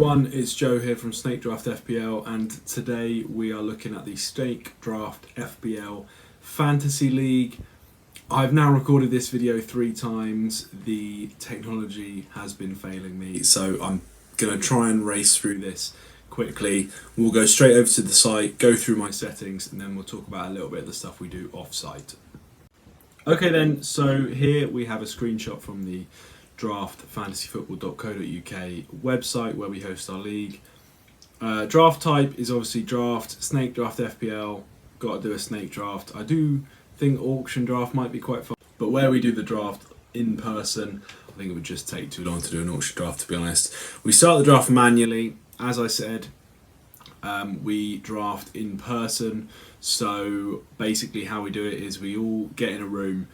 everyone, it's Joe here from Snake Draft FPL, and today we are looking at the Snake Draft FPL Fantasy League. I've now recorded this video 3 times. The technology has been failing me, so I'm going to try and race through this quickly. We'll go straight over to the site, go through my settings, and then we'll talk about a little bit of the stuff we do off-site. Okay then, so here we have a screenshot from the draftfantasyfootball.co.uk website where we host our league. Draft type is obviously draft, Snake Draft FPL, got to do a snake draft. I do think auction draft might be quite fun, but where we do the draft in person, I think it would just take too long to do an auction draft, to be honest. We start the draft manually, as I said. We draft in person, so basically how we do it is we all get in a room,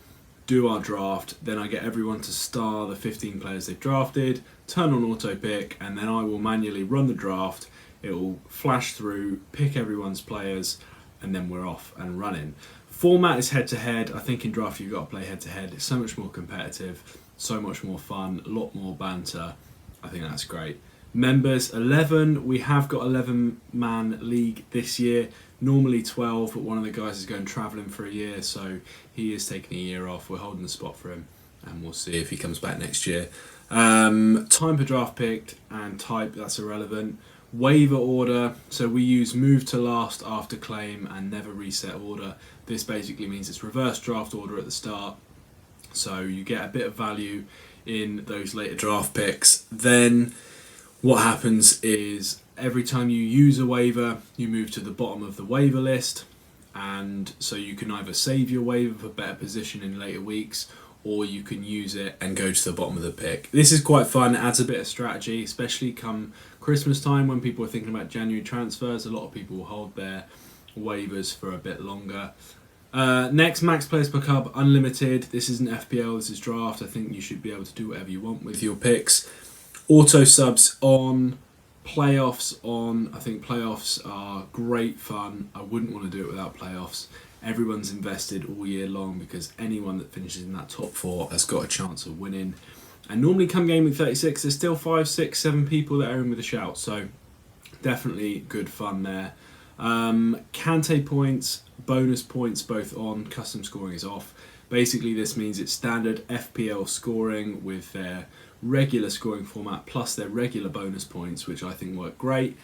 do our draft, then I get everyone to star the 15 players they've drafted, turn on auto pick, and then I will manually run the draft. It will flash through, pick everyone's players, and then we're off and running. Format is head to head. I think in draft you've got to play head to head. It's so much more competitive, so much more fun, a lot more banter. I think that's great. Members 11. We have got 11-man league this year. Normally 12, but one of the guys is going travelling for a year, so he is taking a year off. We're holding the spot for him, and we'll see if he comes back next year. Time per draft picked and type, that's irrelevant. Waiver order, so we use move to last after claim and never reset order. This basically means it's reverse draft order at the start, so you get a bit of value in those later draft picks. Then what happens is every time you use a waiver, you move to the bottom of the waiver list, and so you can either save your waiver for better position in later weeks, or you can use it and go to the bottom of the pick. This is quite fun, it adds a bit of strategy, especially come Christmas time when people are thinking about January transfers. A lot of people will hold their waivers for a bit longer. Next, max players per club, unlimited. This isn't FPL, this is draft. I think you should be able to do whatever you want with your picks. Auto subs on, playoffs on. I think playoffs are great fun. I wouldn't want to do it without playoffs. Everyone's invested all year long because anyone that finishes in that top 4 has got a chance of winning. And normally come game week 36, there's still 5, 6, 7 people that are in with a shout. So definitely good fun there. Kante points, bonus points both on, custom scoring is off. Basically this means it's standard FPL scoring with their regular scoring format plus their regular bonus points, which I think work great.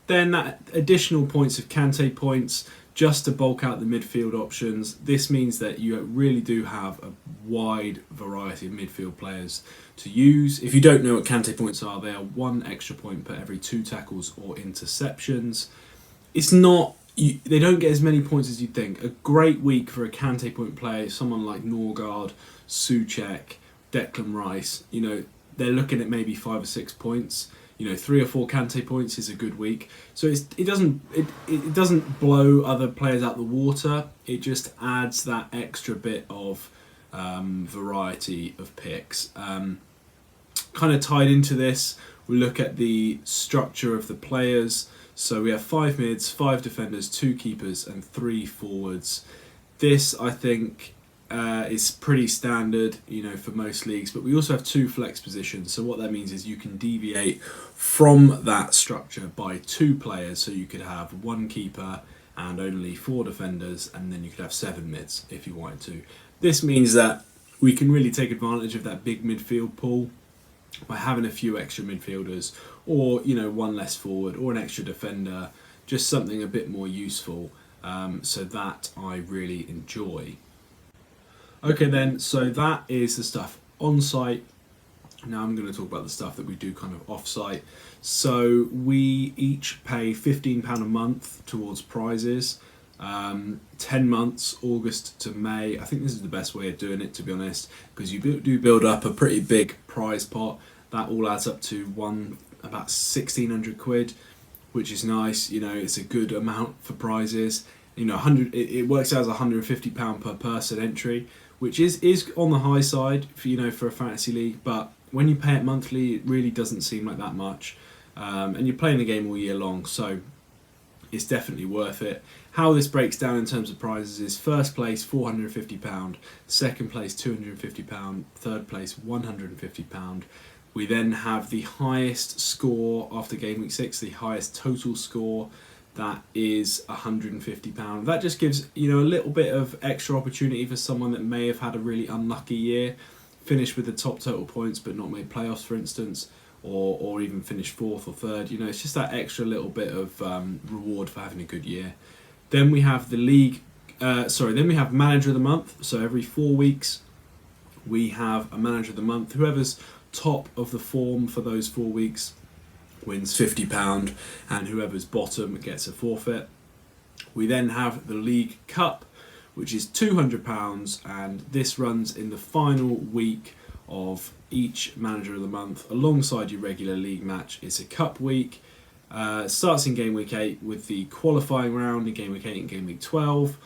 Then that additional points of Kante points just to bulk out the midfield options. This means that you really do have a wide variety of midfield players to use. If you don't know what Kante points are, they are 1 extra point per every 2 tackles or interceptions. It's not, they don't get as many points as you'd think. A great week for a Kante point player, someone like Norgard, Souček, Declan Rice, they're looking at maybe 5 or 6 points. 3 or 4 Kante points is a good week. So it doesn't blow other players out the water. It just adds that extra bit of variety of picks. Kind of tied into this, we look at the structure of the players. So we have 5 mids, 5 defenders, 2 keepers, and 3 forwards. This, I think, is pretty standard, for most leagues, but we also have 2 flex positions. So what that means is you can deviate from that structure by 2 players. So you could have 1 keeper and only 4 defenders, and then you could have 7 mids if you wanted to. This means that we can really take advantage of that big midfield pool by having a few extra midfielders, or 1 less forward, or an extra defender, just something a bit more useful. So that I really enjoy. Okay then, so that is the stuff on site. Now I'm going to talk about the stuff that we do kind of off site. So we each pay £15 a month towards prizes. 10 months, August to May. I think this is the best way of doing it, to be honest, because you do build up a pretty big prize pot. That all adds up to about 1,600 quid, which is nice. It's a good amount for prizes. 100. It works out as £150 per person entry, which is on the high side for a fantasy league. But when you pay it monthly, it really doesn't seem like that much. And you're playing the game all year long, so it's definitely worth it. How this breaks down in terms of prizes is first place £450, second place £250, third place £150, We then have the highest score after game week 6, the highest total score. That is £150. That just gives, you know, a little bit of extra opportunity for someone that may have had a really unlucky year, finished with the top total points but not made playoffs, for instance, or even finished 4th or 3rd. You know, it's just that extra little bit of reward for having a good year. Then we have then we have Manager of the Month. So every 4 weeks we have a Manager of the Month. Whoever's top of the form for those 4 weeks wins £50, and whoever's bottom gets a forfeit. We then have the League Cup, which is £200, and this runs in the final week of each Manager of the Month alongside your regular league match. It's a cup week. Starts in game week 8 with the qualifying round in game week 8 and game week 12.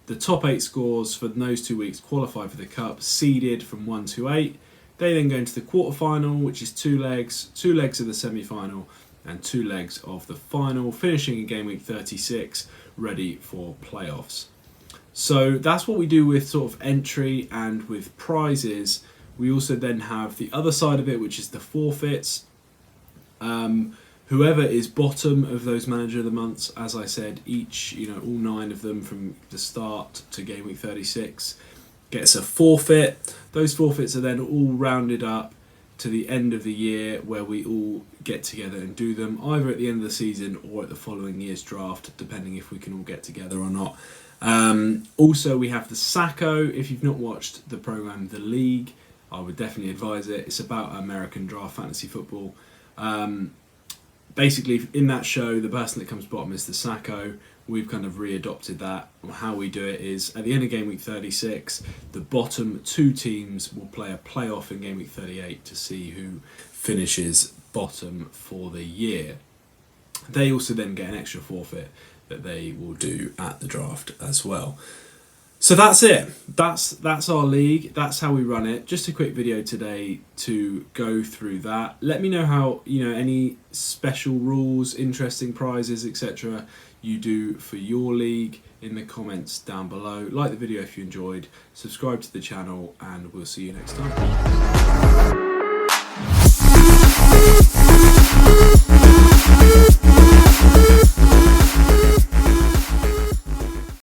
The top 8 scores for those 2 weeks qualify for the cup, seeded from 1 to 8. They then go into the quarter-final, which is 2 legs of the semi-final and 2 legs of the final, finishing in game week 36, ready for playoffs. So that's what we do with sort of entry and with prizes. We also then have the other side of it, which is the forfeits. Whoever is bottom of those Manager of the Months, as I said, each, you know, all 9 of them from the start to game week 36 gets a forfeit. Those forfeits are then all rounded up to the end of the year, where we all get together and do them, either at the end of the season or at the following year's draft, depending if we can all get together or not. Also, we have the Sacco. If you've not watched the program The League, I would definitely advise it. It's about American draft fantasy football. Basically, in that show, the person that comes bottom is the Sacco. We've kind of readopted that. How we do it is, at the end of game week 36, the bottom 2 teams will play a playoff in game week 38 to see who finishes bottom for the year. They also then get an extra forfeit that they will do at the draft as well. So that's it. That's our league. That's how we run it. Just a quick video today to go through that. Let me know how, you know, any special rules, interesting prizes, etc. you do for your league in the comments down below. Like the video if you enjoyed, subscribe to the channel, and we'll see you next time.